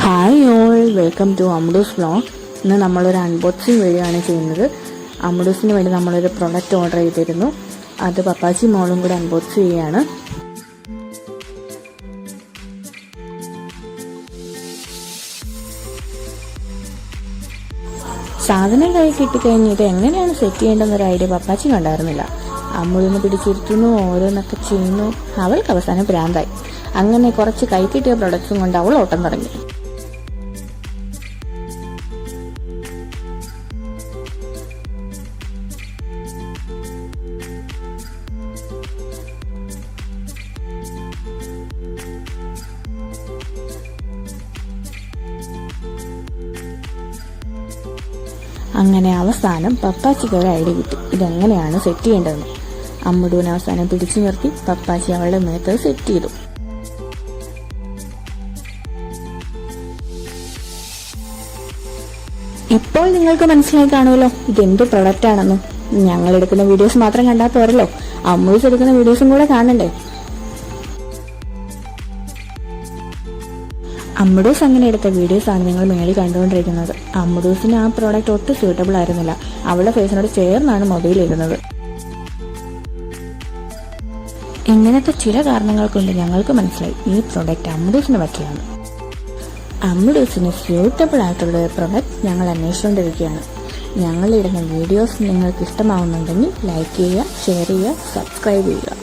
Hi all, welcome to Ammudoos vlog. ഇന്ന് നമ്മളൊരു unboxing video ആണ് ചെയ്യുന്നത്. അമ്മുഡൂസിന് വേണ്ടി നമ്മളൊരു പ്രൊഡക്റ്റ് ഓർഡർ ചെയ്തിരുന്നു. അത് പപ്പാച്ചി മോളും കൂടെ അൺബോക്സ് ചെയ്യുകയാണ്. സാധനം കൈ കിട്ടിക്കഴിഞ്ഞിട്ട് എങ്ങനെയാണ് സെറ്റ് ചെയ്യേണ്ടെന്നൊരു ഐഡിയ പപ്പാച്ചി കണ്ടായിരുന്നില്ല. അമ്മുടിന്ന് പിടിച്ചിരുത്തുന്നു, ഓരോന്നൊക്കെ ചെയ്യുന്നു. അവൾക്ക് അവസാനം ഭ്രാന്തായി. അങ്ങനെ കുറച്ച് കൈ കിട്ടിയ പ്രൊഡക്ട്സും കൊണ്ട് അവൾ ഓട്ടം തുടങ്ങി. അങ്ങനെ അവസാനം പപ്പാച്ചിക്ക് ഒരു ഐഡിയ കിട്ടി, ഇതെങ്ങനെയാണ് സെറ്റ് ചെയ്യേണ്ടതെന്ന്. അമ്മുടൂനെ അവസാനം പിടിച്ചു നിർത്തി പപ്പാച്ചി അവളുടെ മേത്ത് സെറ്റ് ചെയ്തു. ഇപ്പോൾ നിങ്ങൾക്ക് മനസ്സിലായി കാണുമല്ലോ ഇതെന്ത് പ്രൊഡക്റ്റ് ആണെന്ന്. ഞങ്ങൾ എടുക്കുന്ന വീഡിയോസ് മാത്രം കണ്ടാൽ പോരല്ലോ, അമ്മൂസ് എടുക്കുന്ന വീഡിയോസും കൂടെ കാണണ്ടേ. അമ്മുഡൂസ് അങ്ങനെ എടുത്ത വീഡിയോസാണ് നിങ്ങൾ മേളിൽ കണ്ടുകൊണ്ടിരിക്കുന്നത്. അമ്മുഡൂസിന് ആ പ്രോഡക്റ്റ് ഒട്ടും സ്യൂട്ടബിൾ ആയിരുന്നില്ല. അവളുടെ ഫേസിനോട് ചേർന്നാണ് മൊബൈൽ ഇരുന്നത്. ഇങ്ങനത്തെ ചില കാരണങ്ങൾ കൊണ്ട് ഞങ്ങൾക്ക് മനസ്സിലായി ഈ പ്രോഡക്റ്റ് അമ്മുഡൂസിന് പറ്റിയാണ്. അമ്മുഡൂസിന് സ്യൂട്ടബിൾ ആയിട്ടുള്ള ഒരു പ്രോഡക്റ്റ് ഞങ്ങൾ അന്വേഷിച്ചുകൊണ്ടിരിക്കുകയാണ്. ഞങ്ങളിടുന്ന വീഡിയോസ് നിങ്ങൾക്ക് ഇഷ്ടമാവുന്നുണ്ടെങ്കിൽ ലൈക്ക് ചെയ്യുക, ഷെയർ ചെയ്യുക, സബ്സ്ക്രൈബ് ചെയ്യുക.